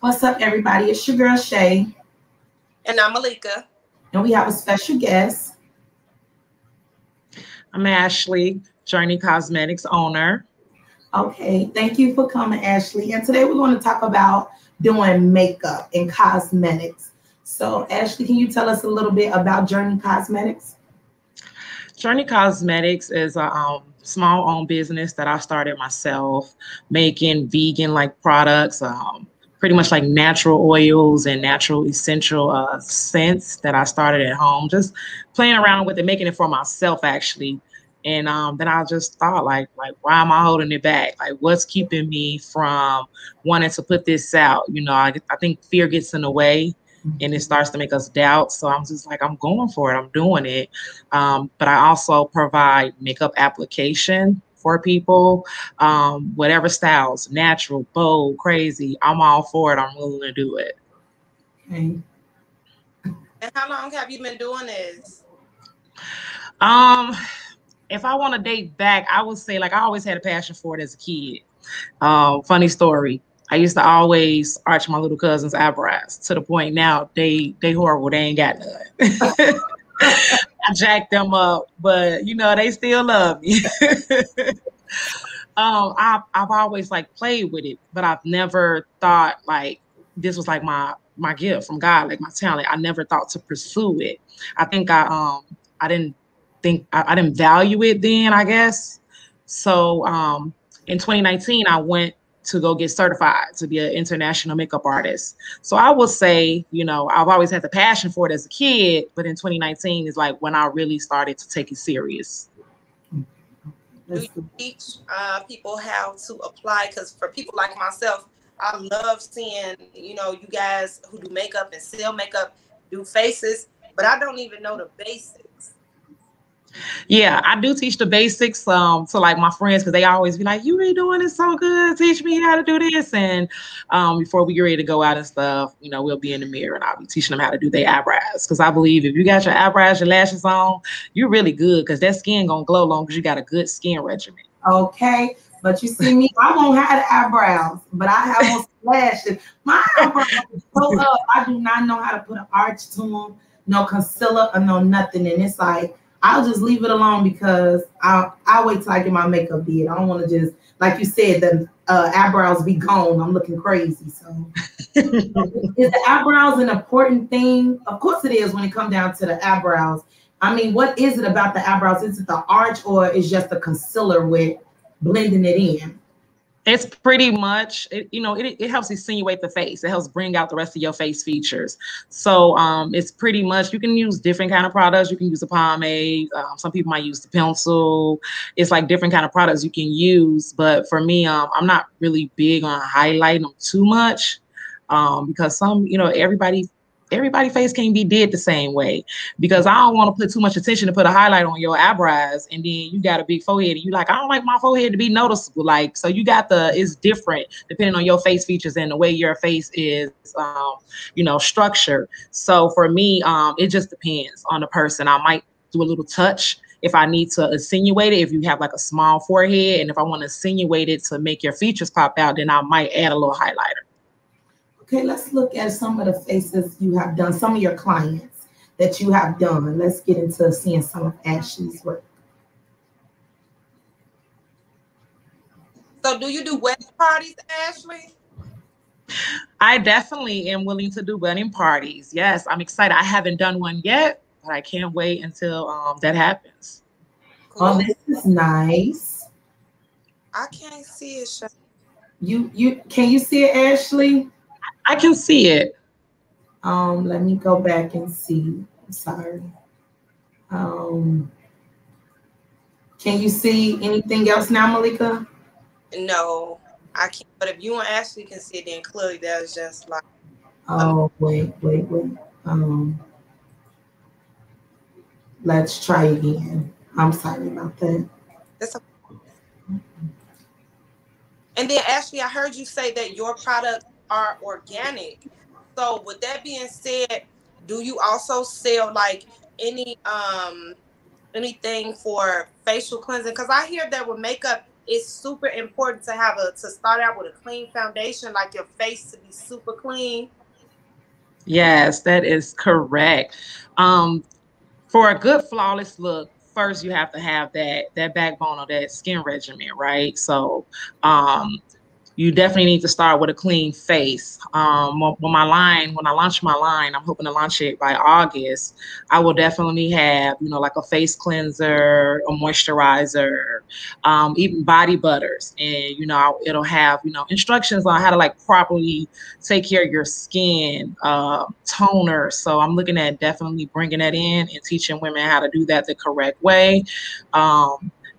What's up, everybody? It's your girl, Shay. And I'm Malika. And we have a special guest. I'm Ashley, Journey Cosmetics owner. Okay, thank you for coming, Ashley. And today we're going to talk about doing makeup and cosmetics. So, Ashley, can you tell us a little bit about Journey Cosmetics? Journey Cosmetics is a small-owned business that I started myself, making vegan-like products, pretty much like natural oils and natural essential scents that I started at home, just playing around with it, making it for myself, actually. And then I just thought, like, why am I holding it back? Like, what's keeping me from wanting to put this out? You know, I think fear gets in the way and it starts to make us doubt. So I'm just like, I'm going for it. I'm doing it. But I also provide makeup application for people, whatever styles, natural, bold, crazy. I'm all for it. I'm willing to do it. Okay. And how long have you been doing this? If I want to date back, I would say, like, I always had a passion for it as a kid. Funny story. I used to always arch my little cousin's eyebrows to the point now they horrible. They ain't got none. I jacked them up, but you know, they still love me. I've always like played with it, but I've never thought like this was like my gift from God, like my talent. I never thought to pursue it. I think I didn't value it then, I guess. So in 2019, I went to go get certified to be an international makeup artist. So I will say, you know, I've always had the passion for it as a kid, but in 2019 is like when I really started to take it serious. Do you teach people how to apply? Because for people like myself, I love seeing, you know, you guys who do makeup and sell makeup, do faces, but I don't even know the basics. Yeah, I do teach the basics to like my friends because they always be like, "You really doing this so good. Teach me how to do this." And before we get ready to go out and stuff, you know, we'll be in the mirror and I'll be teaching them how to do their eyebrows. Because I believe if you got your eyebrows, your lashes on, you're really good because that skin gonna glow long because you got a good skin regimen. Okay, but you see me, I won't have the eyebrows, but I have on lashes. My eyebrows go up. I do not know how to put an arch to them, no concealer or no nothing. And it's like, I'll just leave it alone because I'll wait till I get my makeup did. I don't want to just, like you said, the eyebrows be gone. I'm looking crazy. So is the eyebrows an important thing? Of course it is when it comes down to the eyebrows. I mean, what is it about the eyebrows? Is it the arch or is just the concealer with blending it in? It's pretty much, it helps insinuate the face. It helps bring out the rest of your face features. So it's pretty much, you can use different kind of products. You can use a pomade. Some people might use the pencil. It's like different kind of products you can use. But for me, I'm not really big on highlighting them too much because everybody face can't be did the same way, because I don't want to put too much attention to put a highlight on your eyebrows and then you got a big forehead and you like, I don't like my forehead to be noticeable. Like, so you got it's different depending on your face features and the way your face is, structured. So for me, it just depends on the person. I might do a little touch if I need to insinuate it. If you have like a small forehead and if I want to insinuate it to make your features pop out, then I might add a little highlighter. Okay, let's look at some of the faces you have done, some of your clients that you have done. Let's get into seeing some of Ashley's work. So do you do wedding parties, Ashley? I definitely am willing to do wedding parties. Yes, I'm excited. I haven't done one yet, but I can't wait until that happens. Cool. Oh, this is nice. I can't see it. Can you see it, Ashley? I can see it. Let me go back and see. I'm sorry. Can you see anything else now, Malika? No, I can't. But if you and Ashley can see it, then clearly that's just like. Oh, wait. Let's try again. I'm sorry about that. That's okay. And then, Ashley, I heard you say that your products are organic. So with that being said, do you also sell like anything for facial cleansing? Because I hear that with makeup, it's super important to have to start out with a clean foundation, like your face to be super clean. Yes, that is correct. For a good flawless look, first you have to have that backbone of that skin regimen, right? So you definitely need to start with a clean face. When I launch my line, I'm hoping to launch it by August. I will definitely have, like a face cleanser, a moisturizer, even body butters, and it'll have, instructions on how to like properly take care of your skin, toner. So I'm looking at definitely bringing that in and teaching women how to do that the correct way.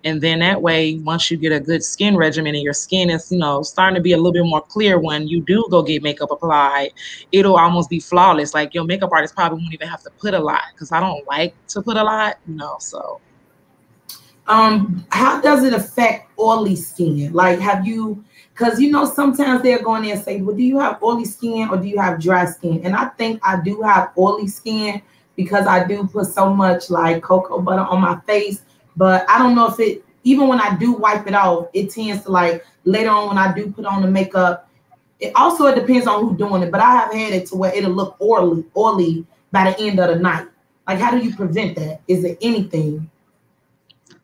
And then that way, once you get a good skin regimen and your skin is, starting to be a little bit more clear when you do go get makeup applied, it'll almost be flawless. Like your makeup artist probably won't even have to put a lot, because I don't like to put a lot, so. How does it affect oily skin? Like, because sometimes they're going there and say, well, do you have oily skin or do you have dry skin? And I think I do have oily skin because I do put so much like cocoa butter on my face. But I don't know if even when I do wipe it off, it tends to like later on when I do put on the makeup, it depends on who's doing it. But I have had it to where it'll look oily by the end of the night. Like, how do you prevent that? Is it anything?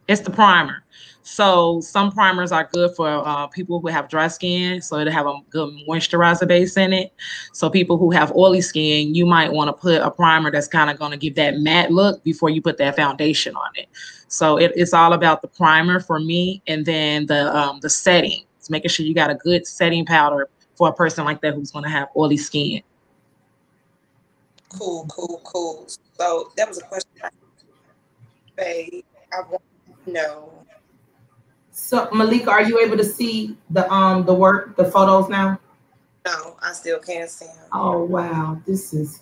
It's the primer. So some primers are good for people who have dry skin, so it'll have a good moisturizer base in it. So people who have oily skin, you might want to put a primer that's kind of going to give that matte look before you put that foundation on it. So it's all about the primer for me, and then the setting. It's making sure you got a good setting powder for a person like that who's going to have oily skin. Cool. So that was a question I want to know. So Malika, are you able to see the work, the photos now? No, I still can't see them. Oh wow, this is.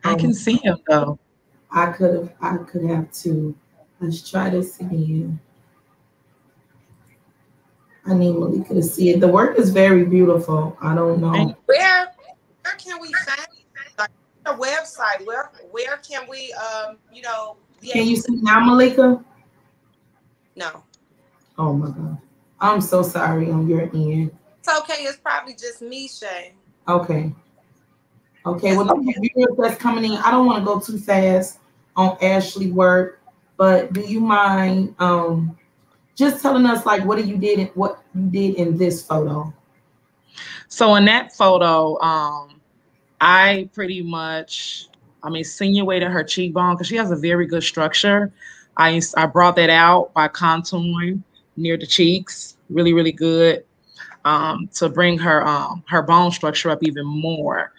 I can see him though. I could have too. Let's try this again. I need Malika to see it. The work is very beautiful. I don't know. Where can we find like a website? Where can we Can you see now, Malika? No. Oh my God. I'm so sorry on your end. It's okay. It's probably just me, Shay. Okay. Okay. Well, the viewers that's coming in, I don't want to go too fast on Ashley work, but do you mind just telling us like what you did in this photo? So in that photo, I pretty much, insinuated her cheekbone because she has a very good structure. I brought that out by contouring near the cheeks, really, really good, to bring her bone structure up even more.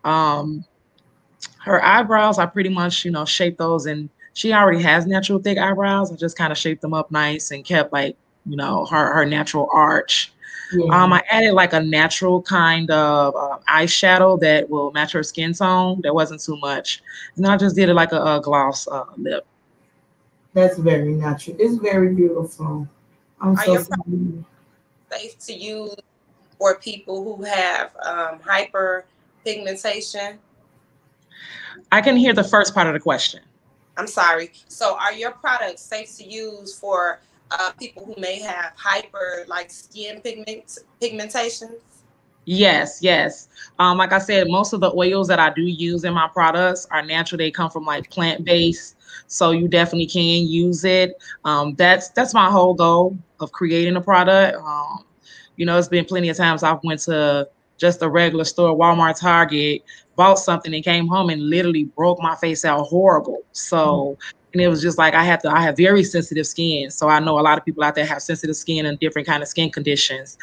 Her eyebrows, I pretty much, shaped those, and she already has natural thick eyebrows. I just kind of shaped them up nice and kept like, her natural arch. Yeah. I added like a natural kind of eyeshadow that will match her skin tone. That wasn't too much. And I just did it like a gloss lip. That's very natural. It's very beautiful. I'm so sorry. Safe to use for people who have hyperpigmentation? I can hear the first part of the question. I'm sorry. So are your products safe to use for people who may have skin pigmentations? Yes. Like I said, most of the oils that I do use in my products are natural. They come from like plant-based. So you definitely can use it. That's my whole goal of creating a product. It's been plenty of times I've went to just a regular store, Walmart, Target, bought something and came home and literally broke my face out horrible. So, and it was just like I have very sensitive skin. So I know a lot of people out there have sensitive skin and different kind of skin conditions.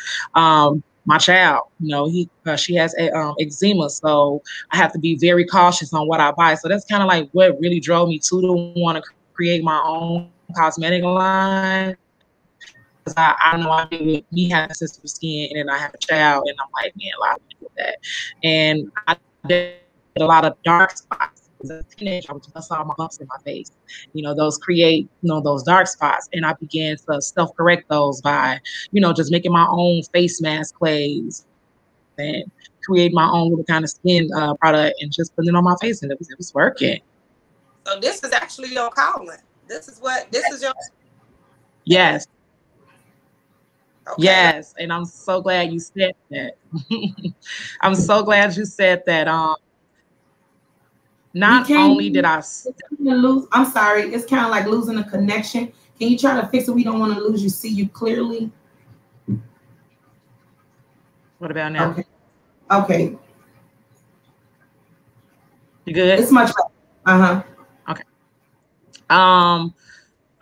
My child, she has eczema, so I have to be very cautious on what I buy. So that's kind of like what really drove me to want to create my own cosmetic line. Because I know I do with me having sensitive skin, and then I have a child, and I'm like, man, a lot of people with that. And I did a lot of dark spots. As a teenager, I saw my bumps in my face. Those create, those dark spots. And I began to self-correct those by, just making my own face mask clays and create my own little kind of skin product and just putting it on my face, and it was working. So this is actually your calling. This is your Yes. Okay. Yes, and I'm so glad you said that. I'm so glad you said that. We Not can't only did I lose. I'm sorry. It's kind of like losing a connection. Can you try to fix it? We don't want to lose you. See you clearly. What about now? Okay. Okay. You good? It's much better. Uh-huh. Okay. I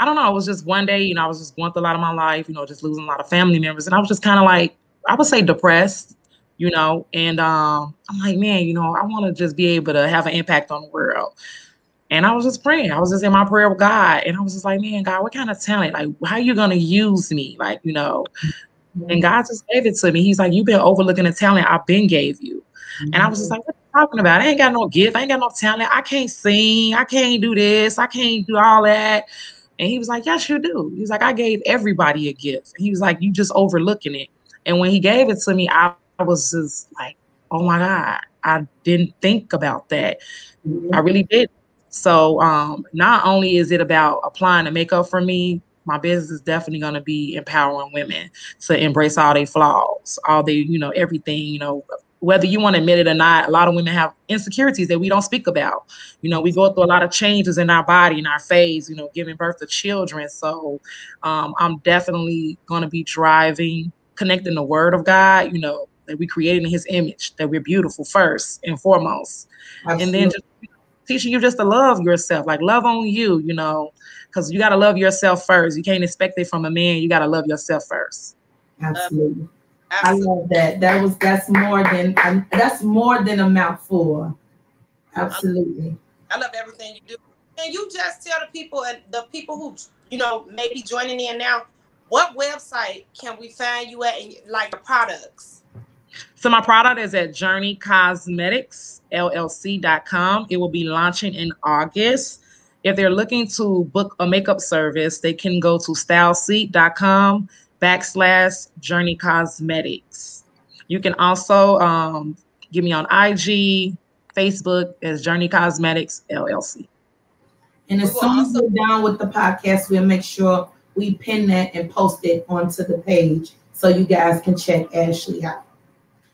don't know. It was just one day, you know, I was just going through a lot of my life, you know, just losing a lot of family members. And I was just kind of like, I would say depressed, you know, and I'm like, man, you know, I want to just be able to have an impact on the world. And I was just praying. I was just in my prayer with God. And I was just like, man, God, what kind of talent? Like, how are you going to use me? Like, you know, and God just gave it to me. He's like, you've been overlooking the talent I've been gave you. And I was just like, what are you talking about? I ain't got no gift. I ain't got no talent. I can't sing. I can't do this. I can't do all that. And he was like, yes, you do. He was like, I gave everybody a gift. He was like, you just overlooking it. And when he gave it to me, I was just like, oh my God, I didn't think about that. I really did. So not only is it about applying the makeup for me, my business is definitely going to be empowering women to embrace all their flaws, all they, you know, everything, you know, whether you want to admit it or not. A lot of women have insecurities that we don't speak about. You know, we go through a lot of changes in our body, in our phase, you know, giving birth to children. So I'm definitely going to be connecting the word of God, you know, that we created in his image, that we're beautiful first and foremost. Absolutely. And then just teaching you just to love yourself, like love on you, you know, because you got to love yourself first. You can't expect it from a man. You got to love yourself first. Absolutely. I love that. That's more than a mouthful. Absolutely. I love everything you do. Can you just tell the people and the people who, you know, may be joining in now, what website can we find you at and like the products? So my product is at CosmeticsLLC.com. It will be launching in August. If they're looking to book a makeup service, they can go to styleseat.com/Journey Cosmetics. You can also get me on IG, Facebook as Journey Cosmetics LLC. And as soon as we're done with the podcast, we'll make sure we pin that and post it onto the page so you guys can check Ashley out.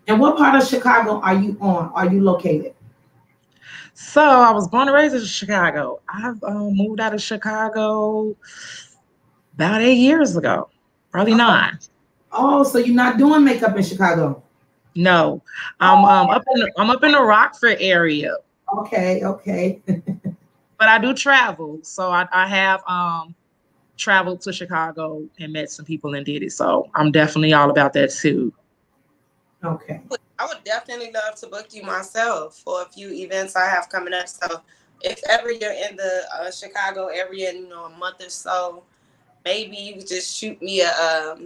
And what part of Chicago are you on? Are you located? So I was born and raised in Chicago. I've moved out of Chicago about 8 years ago, probably 9. Oh, so you're not doing makeup in Chicago? No, I'm up in the Rockford area. Okay. But I do travel, so I have traveled to Chicago and met some people and did it. So I'm definitely all about that too. Okay. I would definitely love to book you myself for a few events I have coming up. So if ever you're in the Chicago area, you know, a month or so, maybe you could just shoot me a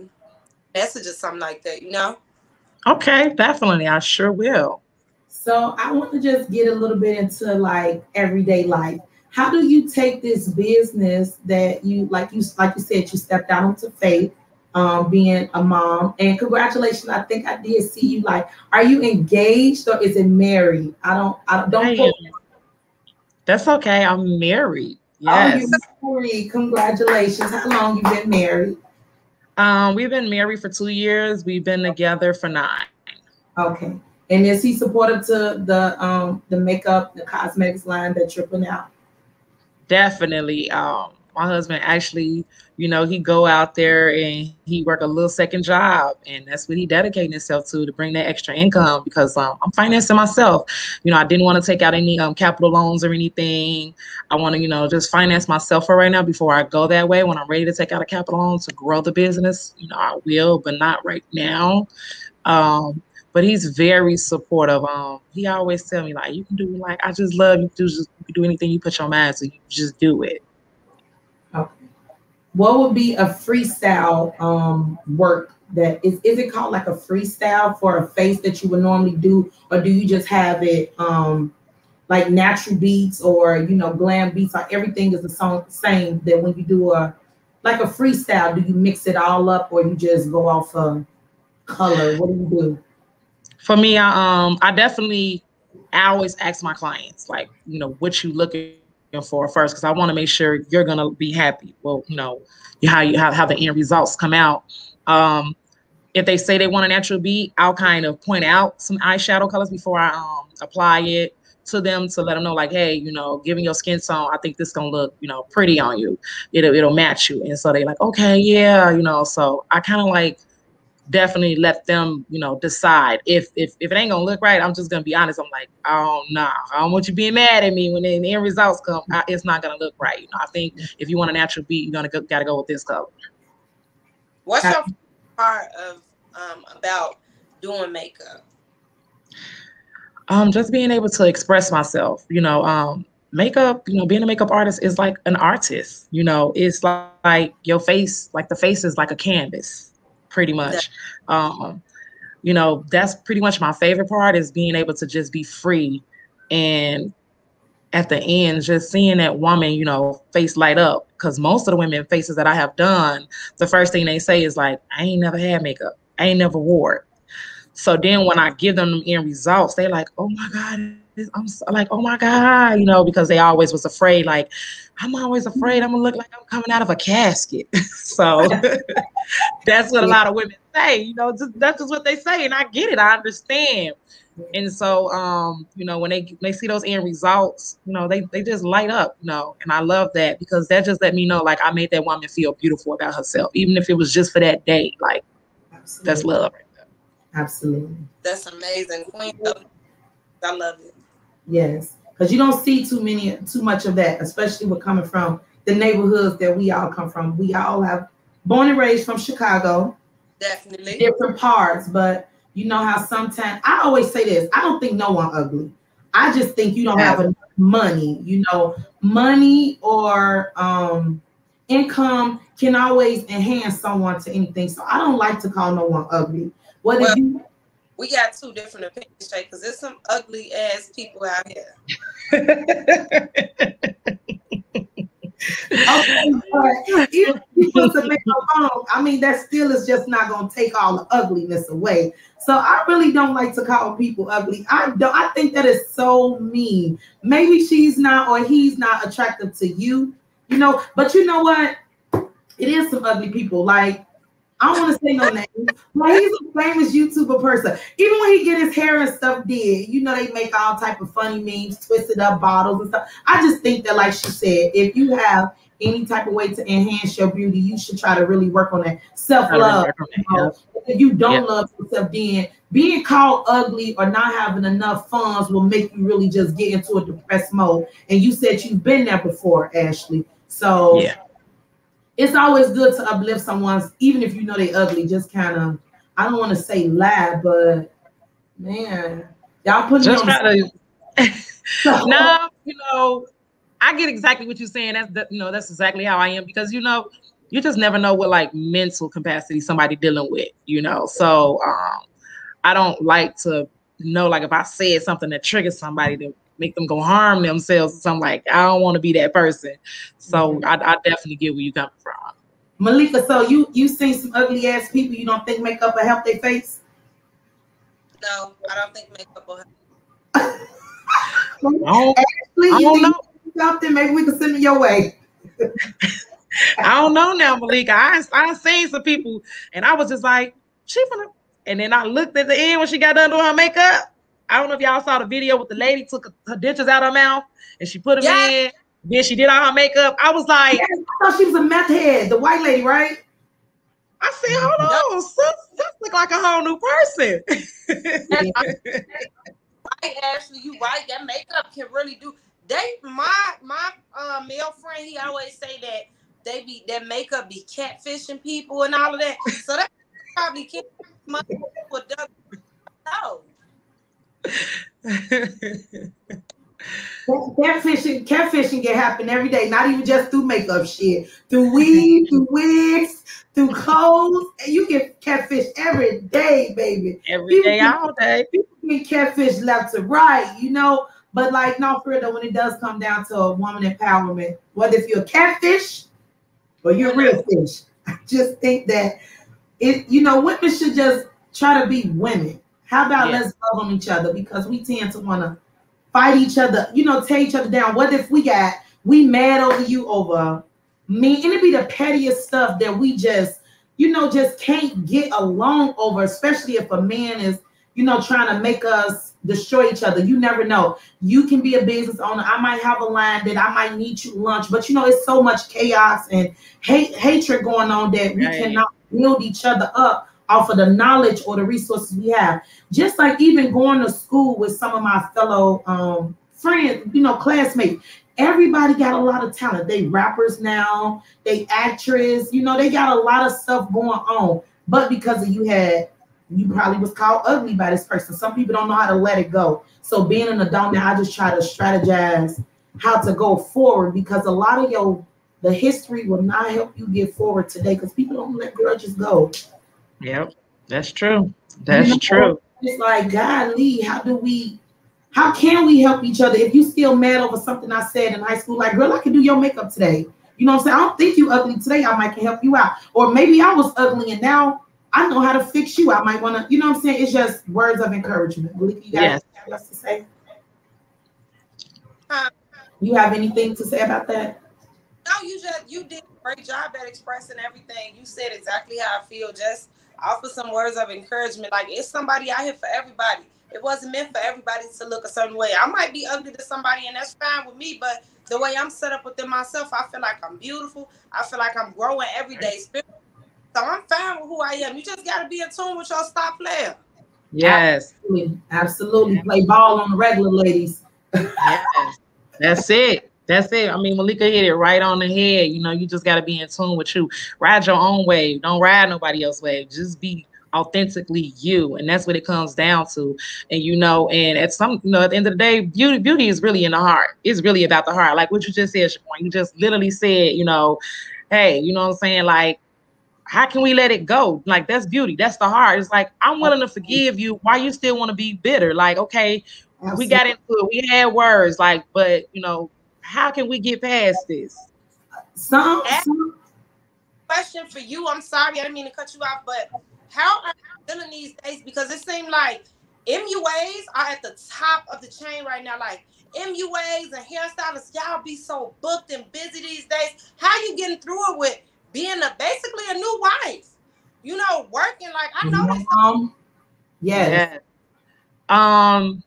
message or something like that, you know? Okay, definitely. I sure will. So I want to just get a little bit into like everyday life. How do you take this business that you said, you stepped out into faith, being a mom, and congratulations. I think I did see you. Like, are you engaged or is it married? I don't. That's okay. I'm married. Yes. Oh, you're married. Congratulations. How long you been married? We've been married for 2 years. We've been together for 9. Okay. And is he supportive to the makeup, the cosmetics line that you're putting out? Definitely. My husband actually, you know, he go out there and he work a little second job, and that's what he dedicating himself to bring that extra income, because I'm financing myself. You know, I didn't want to take out any capital loans or anything. I want to, you know, just finance myself for right now before I go that way. When I'm ready to take out a capital loan to grow the business, you know, I will, but not right now. But he's very supportive. He always tell me, like, you can do, like, I just love you. You can do anything you put your mind to. You just do it. Okay. What would be a freestyle work that is it called like a freestyle for a face that you would normally do, or do you just have it like natural beats or, you know, glam beats, or everything is the same that when you do a freestyle, do you mix it all up or you just go off of color? What do you do? For me, I always ask my clients, like, you know, what you looking for first, because I want to make sure you're gonna be happy. Well, how the end results come out. If they say they want a natural beat, I'll kind of point out some eyeshadow colors before I apply it to them to let them know, like, hey, given your skin tone, I think this gonna look, pretty on you. It'll match you. And so they like, okay, yeah, so I kind of like definitely let them, decide. If it ain't gonna look right, I'm just gonna be honest. I'm like, oh no, I don't want you being mad at me when the end results come. It's not gonna look right. I think if you want a natural beat, you're gotta go with this color. What's your part of about doing makeup? Just being able to express myself. Makeup, being a makeup artist is like an artist. It's like your face, like the face is like a canvas, pretty much. That's pretty much my favorite part, is being able to just be free, and at the end, just seeing that woman, face light up. Because most of the women faces that I have done, the first thing they say is like, I ain't never had makeup. I ain't never wore it. So then when I give them the end results, they like, oh my God, I'm so, like, oh my God, because they always was afraid. Like, I'm always afraid I'm gonna look like I'm coming out of a casket. So that's what a lot of women say, that's just what they say. And I get it, I understand. And so, when they see those end results, they just light up, and I love that, because that just let me know, like, I made that woman feel beautiful about herself, even if it was just for that day. Like, absolutely. That's love right there. Absolutely. That's amazing. Queen, I love it. Yes, because you don't see too much of that, especially with coming from the neighborhoods that we all come from. We all have born and raised from Chicago. Definitely. Different parts, but you know how sometimes, I always say this, I don't think no one ugly. I just think you don't have enough money. Money or income can always enhance someone to anything. So I don't like to call no one ugly. We got two different opinions, Shay, because there's some ugly ass people out here. Okay, but if you put some makeup on, I mean, that still is just not gonna take all the ugliness away. So I really don't like to call people ugly. I think that is so mean. Maybe she's not or he's not attractive to you, but you know what? It is some ugly people. Like, I don't want to say no names, but he's a famous YouTuber person. Even when he get his hair and stuff did, they make all type of funny memes, twisted up bottles and stuff. I just think that, like she said, if you have any type of way to enhance your beauty, you should try to really work on that self-love. If you don't love yourself, then being called ugly or not having enough funds will make you really just get into a depressed mode. And you said you've been there before, Ashley. So it's always good to uplift someone's, even if they ugly, just kind of, I don't want to say lie, but man, y'all put me on No, I get exactly what you're saying. That's exactly how I am, because you just never know what like mental capacity somebody dealing with, So I don't like to like if I said something that triggers somebody to make them go harm themselves or something, like I don't want to be that person. So I definitely get where you coming from. Malika, so you seen some ugly ass people. You don't think makeup will help their face? No, I don't think makeup will help. Ashley, I don't know. Something, maybe we can send it your way. I don't know now, Malika. I seen some people and I was just like, and then I looked at the end when she got done doing her makeup. I don't know if y'all saw the video with the lady took her dentures out of her mouth and she put them in. Then she did all her makeup. I was like, I thought she was a meth head, the white lady, right? I said, hold on, sis look like a whole new person. Right, Ashley, you right. That makeup can really do. My male friend, he always say that that makeup be catfishing people and all of that. So that probably can't money for no. Catfishing can happen every day, not even just through makeup shit. Through weed, through wigs, through clothes. And you get catfish every day, baby. Every day, all day. People get catfish left to right, But like, no, for real though, when it does come down to a woman empowerment, whether if you're a catfish or you're a real fish, I just think that women should just try to be women. How about let's love on each other, because we tend to want to fight each other, tear each other down. What if we got we mad over you over me, and it be the pettiest stuff that we just, just can't get along over, especially if a man is, trying to make us destroy each other. You never know. You can be a business owner. I might have a line that I might need you lunch, but it's so much chaos and hatred going on that we cannot build each other up off of the knowledge or the resources we have. Just like even going to school with some of my fellow friends, classmates. Everybody got a lot of talent. They rappers now, they actress, they got a lot of stuff going on. But because of you probably was called ugly by this person. Some people don't know how to let it go. So being an adult now, I just try to strategize how to go forward, because a lot of the history will not help you get forward today, because people don't let grudges go. Yep, that's true. That's true. It's like, golly, how can we help each other? If you still mad over something I said in high school, like, girl, I can do your makeup today. You know what I'm saying? I don't think you ugly today. I might can help you out. Or maybe I was ugly and now I know how to fix you. I might want to, you know what I'm saying? It's just words of encouragement. You guys have else to say? You have anything to say about that? No, you did a great job at expressing everything. You said exactly how I feel. Just offer some words of encouragement. Like, it's somebody out here for everybody. It wasn't meant for everybody to look a certain way. I might be ugly to somebody, and that's fine with me, but the way I'm set up within myself, I feel like I'm beautiful. I feel like I'm growing every day. So I'm fine with who I am. You just got to be in tune with your star player. Yes. Absolutely. Play ball on the regular, ladies. Yes. That's it. That's it. I mean, Malika hit it right on the head. You just got to be in tune with you. Ride your own wave. Don't ride nobody else's wave. Just be authentically you. And that's what it comes down to. And, and at at the end of the day, beauty is really in the heart. It's really about the heart. Like what you just said, Shaquan. You just literally said, hey, you know what I'm saying? Like, how can we let it go? Like, that's beauty. That's the heart. It's like, I'm willing to forgive you. Why you still want to be bitter? Like, okay, we got into it. We had words, like, but how can we get past this? Some question for you. I'm sorry, I didn't mean to cut you off, but how are you feeling these days? Because it seems like MUAs are at the top of the chain right now. Like, MUAs and hairstylists, y'all be so booked and busy these days. How you getting through it with being basically a new wife? Working, like, I know this. Yes. I'm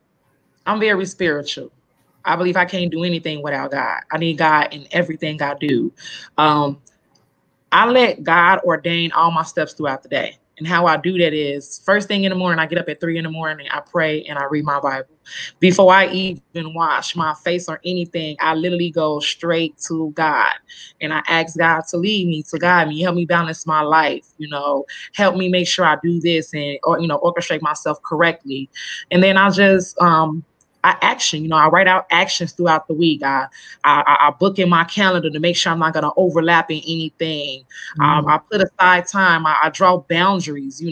very spiritual. I believe I can't do anything without God. I need God in everything I do. I let God ordain all my steps throughout the day. And how I do that is, first thing in the morning, I get up at 3 a.m. I pray and I read my Bible. Before I even wash my face or anything, I literally go straight to God. And I ask God to lead me, to guide me, help me balance my life, help me make sure I do this and, orchestrate myself correctly. And then I just, I action, I write out actions throughout the week. I book in my calendar to make sure I'm not going to overlap in anything. I put aside time. I draw boundaries.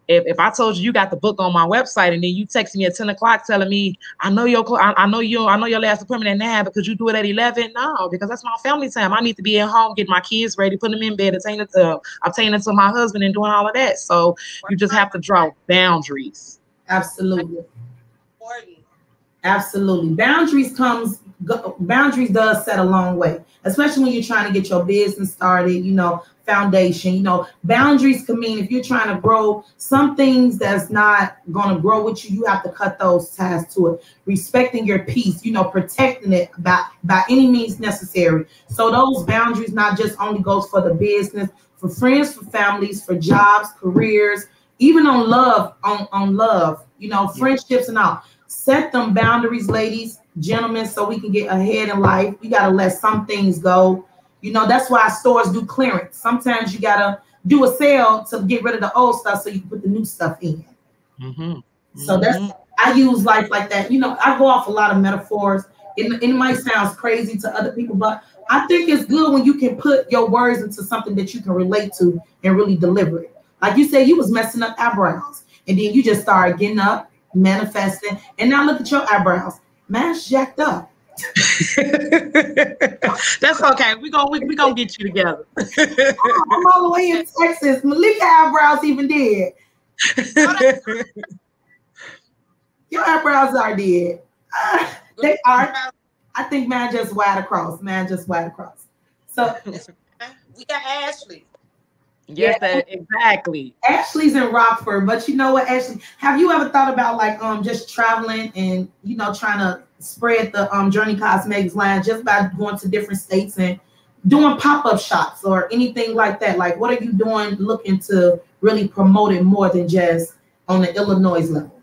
If I told you got the book on my website and then you text me at 10 o'clock telling me, I know your last appointment at 9 because you do it at 11. No, because that's my family time. I need to be at home, get my kids ready, put them in bed, obtaining to my husband and doing all of that. So you just have to draw boundaries. Absolutely. Absolutely. Boundaries does set a long way, especially when you're trying to get your business started, foundation, boundaries can mean if you're trying to grow some things that's not going to grow with you, you have to cut those ties to it, respecting your peace, protecting it by any means necessary. So those boundaries not just only goes for the business, for friends, for families, for jobs, careers, even on love, friendships and all. Set them boundaries, ladies, gentlemen, so we can get ahead in life. You got to let some things go. That's why stores do clearance. Sometimes you got to do a sale to get rid of the old stuff so you can put the new stuff in. So I use life like that. I go off a lot of metaphors. It might sound crazy to other people, but I think it's good when you can put your words into something that you can relate to and really deliver it. Like you said, you was messing up eyebrows, and then you just started getting up, manifesting, and now look at your eyebrows. Man's jacked up. That's okay. We gonna get you together. I'm all the way in Texas. Malika eyebrows even dead. Your eyebrows are dead. They are. I think man just wide across. Man just wide across. So we got Ashley. Yes, exactly. Ashley's in Rockford, but you know what, Ashley? Have you ever thought about like just traveling and trying to spread the Journey Cosmetics line just by going to different states and doing pop-up shops or anything like that? Like, what are you doing looking to really promote it more than just on the Illinois level?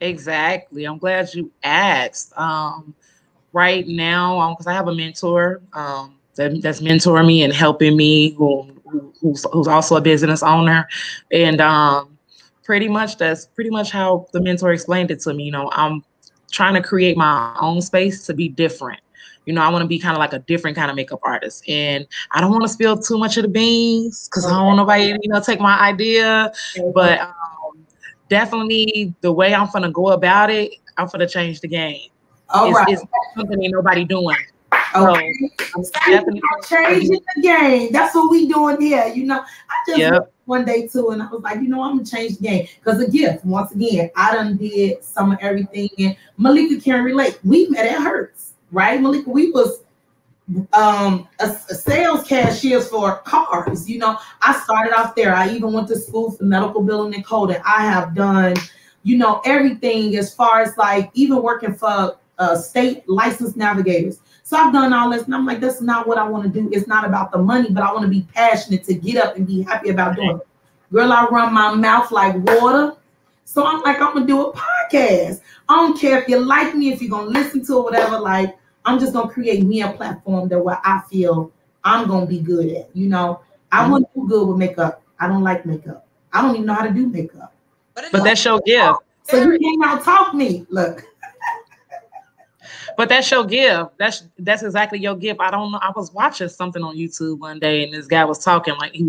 Exactly. I'm glad you asked. Right now, because I have a mentor that's mentoring me and helping me, who's also a business owner, and that's pretty much how the mentor explained it to me. I'm trying to create my own space to be different. I want to be kind of like a different kind of makeup artist, and I don't want to spill too much of the beans because I don't want nobody, take my idea. But definitely the way I'm gonna go about it, I'm gonna change the game. It's something ain't nobody doing. Okay. So definitely changing the game. That's what we doing here. I just one day too, and I was like, I'm gonna change the game because a gift. Once again, I done did some of everything, and Malika can relate. We met at Hertz, right, Malika? We was a sales cashiers for cars. I started off there. I even went to school for medical billing and coding. I have done, everything as far as like even working for state licensed navigators. So I've done all this, and I'm like, that's not what I want to do. It's not about the money, but I want to be passionate to get up and be happy about doing it. Girl, I run my mouth like water. So I'm like, I'm gonna do a podcast. I don't care if you like me, if you're gonna listen to it, whatever. Like, I'm just gonna create me a platform that where I feel I'm gonna be good at. I wouldn't do good with makeup. I don't like makeup. I don't even know how to do makeup. But that's your gift. So you can't out talk me. Look. But that's your gift. That's exactly your gift. I don't know. I was watching something on YouTube one day, and this guy was talking. He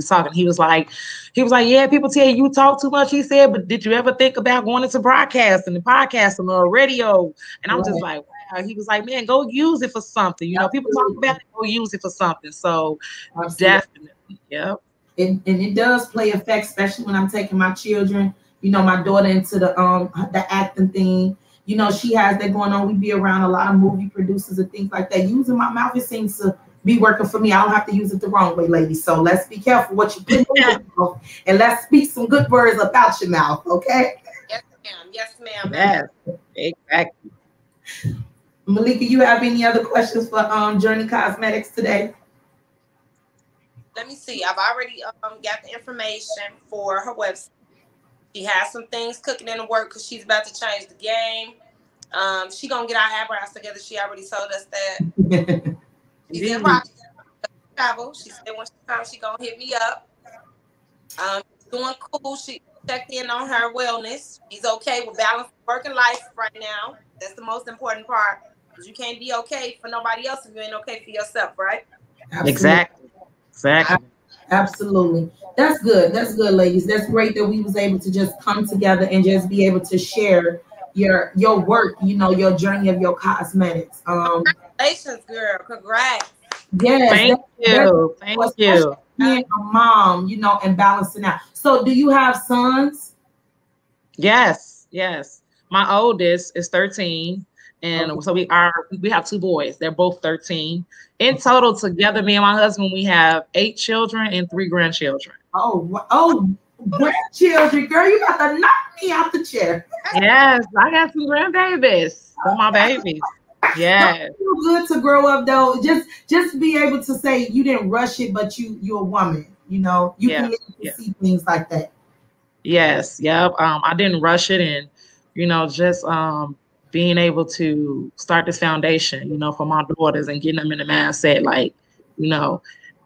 was like, yeah, people tell you talk too much. He said, but did you ever think about going into broadcasting and podcasting or radio? And I'm just like, wow. He was like, man, go use it for something. People talk about it, go use it for something. So definitely, yeah. And it does play effect, especially when I'm taking my children, my daughter into the acting thing. She has that going on. We be around a lot of movie producers and things like that. Using my mouth, it seems to be working for me. I don't have to use it the wrong way, ladies. So let's be careful what you put in your mouth, and let's speak some good words about your mouth, okay? Yes, ma'am. Yes, ma'am. Yes, exactly. Malika, you have any other questions for Journey Cosmetics today? Let me see. I've already got the information for her website. She has some things cooking in the work because she's about to change the game. She gonna get our eyebrows together. She already told us that. She's in Rock travel. She said when she comes, she gonna hit me up. Doing cool. She checked in on her wellness. She's okay with balanced work and life right now. That's the most important part. Because you can't be okay for nobody else if you ain't okay for yourself, right? Exactly. Absolutely. That's good. That's good, ladies. That's great that we was able to just come together and just be able to share your work, your journey of your cosmetics. Congratulations, girl. Congrats. Yes. Thank you. Thank you. Being a mom, and balancing out. So do you have sons? Yes. My oldest is 13. And so we have 2 boys. They're both 13. In total, together, me and my husband, we have 8 children and 3 grandchildren. Oh, grandchildren, girl, you got to knock me out the chair. Yes, I got some grandbabies for my babies. Yeah. It's feel good to grow up though. Just be able to say you didn't rush it, but you're a woman. You can see things like that. Yes. Yep. I didn't rush it, and just being able to start this foundation, for my daughters and getting them in the mindset, like,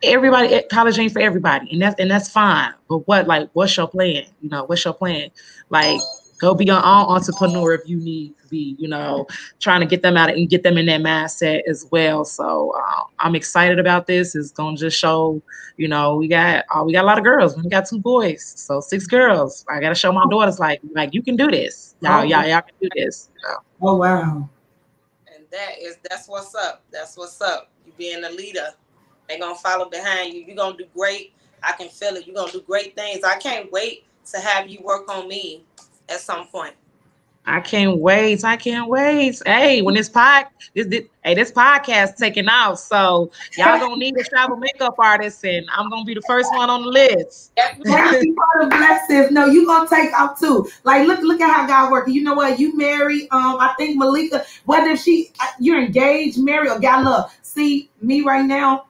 everybody, college ain't for everybody, and that's fine. But what's your plan? What's your plan? Like, go be your own entrepreneur if you need to be, trying to get them out and get them in that mindset as well. So I'm excited about this. It's gonna just show, we got a lot of girls. We got 2 boys, so 6 girls. I gotta show my daughters like you can do this. Y'all can do this. Oh wow. And that's what's up. That's what's up. You being a leader. They're gonna follow behind you. You're gonna do great. I can feel it. You're gonna do great things. I can't wait to have you work on me at some point. I can't wait. I can't wait. Hey, when this podcast taking off, so y'all gonna need a travel makeup artist, and I'm gonna be the first one on the list. Happy for the blessings. No, you gonna take off too. Like look at how God working. You know what? You marry I think Malika, whether you're engaged, married, or got love. See me right now.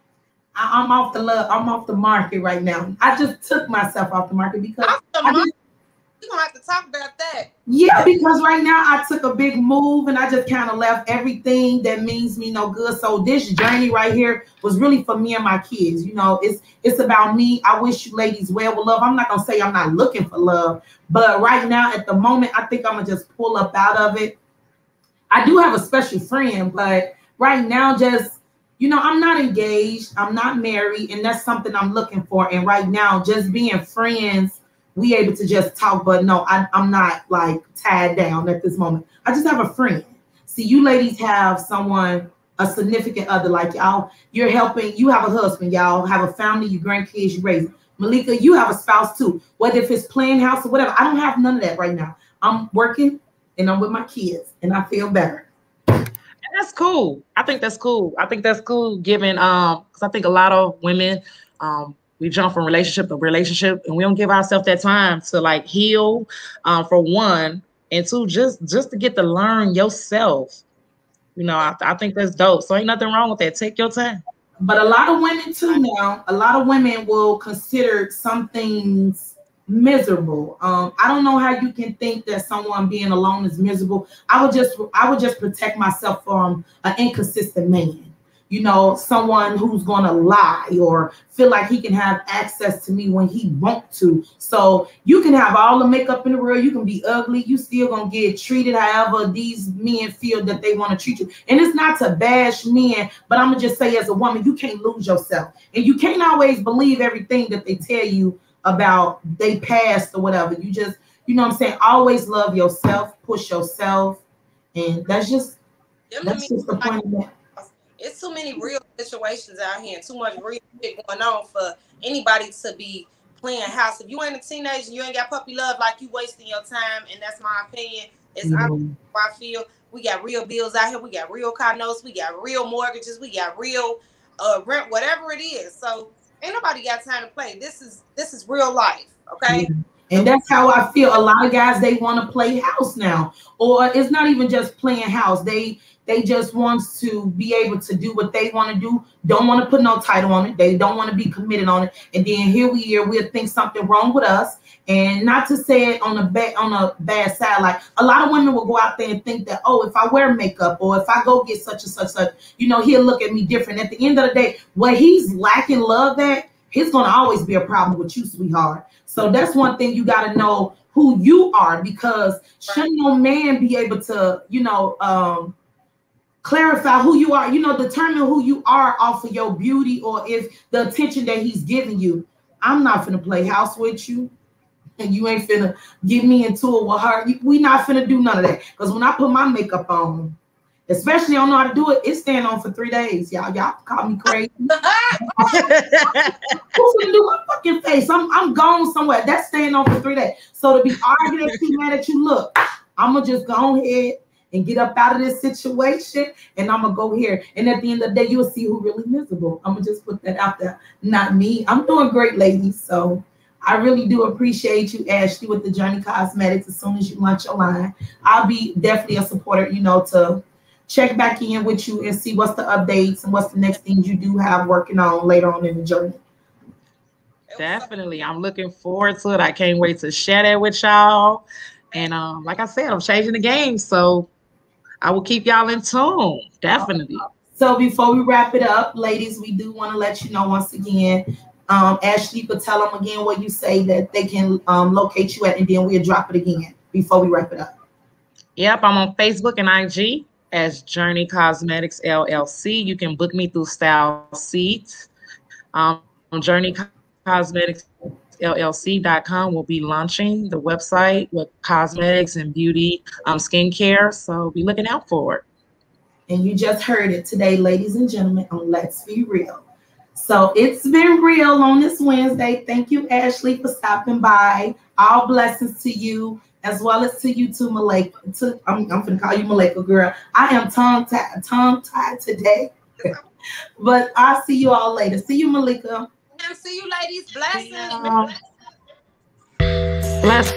I'm off the market right now. I just took myself off the market because we're gonna have to talk about that. Yeah, because right now I took a big move and I just kind of left everything that means me no good. So this journey right here was really for me and my kids. You know, it's about me. I wish you ladies well with love. I'm not gonna say I'm not looking for love, but right now at the moment, I think I'm gonna just pull up out of it. I do have a special friend, but right now, just I'm not engaged, I'm not married, and that's something I'm looking for. And right now, just being friends, we able to just talk, but no, I'm not like tied down at this moment. I just have a friend. See, you ladies have someone, a significant other, like y'all, you're helping, you have a husband, y'all have a family, you grandkids, you raise. Malika, you have a spouse too. Whether if it's playing house or whatever, I don't have none of that right now. I'm working and I'm with my kids and I feel better. And that's cool. I think that's cool. Given because I think a lot of women we jump from relationship to relationship and we don't give ourselves that time to like heal, for one, and two, just to get to learn yourself. I think that's dope. So ain't nothing wrong with that. Take your time. But a lot of women too now, a lot of women will consider some things miserable. I don't know how you can think that someone being alone is miserable. I would just protect myself from an inconsistent man. Someone who's gonna lie or feel like he can have access to me when he want to. So you can have all the makeup in the world, you can be ugly, you still gonna get treated however these men feel that they want to treat you. And it's not to bash men, but I'm gonna just say as a woman, you can't lose yourself. And you can't always believe everything that they tell you about they past or whatever. You just, what I'm saying, always love yourself, push yourself. And that's just the point of that. It's too many real situations out here and too much real shit going on for anybody to be playing house. If you ain't a teenager and you ain't got puppy love, like you wasting your time, and that's my opinion. It's how I feel. We got real bills out here. We got real car notes. We got real mortgages. We got real rent, whatever it is. So ain't nobody got time to play. This is real life, okay? And that's how I feel. A lot of guys, they want to play house now, or it's not even just playing house. They just want to be able to do what they want to do. Don't want to put no title on it. They don't want to be committed on it. And then here we'll think something wrong with us. And not to say it on a bad side, like a lot of women will go out there and think that, oh, if I wear makeup or if I go get such and such, he'll look at me different. At the end of the day, what he's lacking love at, it's going to always be a problem with you, sweetheart. So that's one thing you got to know who you are, because shouldn't no man be able to, clarify who you are, determine who you are off of your beauty or if the attention that he's giving you. I'm not finna play house with you and you ain't finna get me into it with her. We not finna do none of that. Because when I put my makeup on, especially I don't know how to do it, it's staying on for 3 days. Y'all call me crazy. Who's gonna do my fucking face? I'm gone somewhere. That's staying on for 3 days. So to be arguing at you, mad at you, look, I'm gonna just go ahead and get up out of this situation, and I'm gonna go here. And at the end of the day, you'll see who really miserable. I'm gonna just put that out there. Not me. I'm doing great, ladies. So I really do appreciate you, Ashley, with the Journey Cosmetics. As soon as you launch your line, I'll be definitely a supporter, to check back in with you and see what's the updates and what's the next things you do have working on later on in the journey. Definitely. I'm looking forward to it. I can't wait to share that with y'all. And like I said, I'm changing the game. So I will keep y'all in tune. Definitely. So before we wrap it up, ladies, we do want to let you know once again, Ashley, you could tell them again what you say that they can locate you at, and then we'll drop it again before we wrap it up. Yep, I'm on Facebook and IG as Journey Cosmetics LLC. You can book me through Style Seats. Journey Cosmetics LLC.com will be launching the website with cosmetics and beauty skincare. So be looking out for it. And you just heard it today, ladies and gentlemen, on Let's Be Real. So it's been real on this Wednesday. Thank you, Ashley, for stopping by. All blessings to you. as well as to you too, Malika. I'm gonna call you Malika, girl. I am tongue-tied today. But I'll see you all later. See you, Malika. And see you ladies. Blessings. Bless.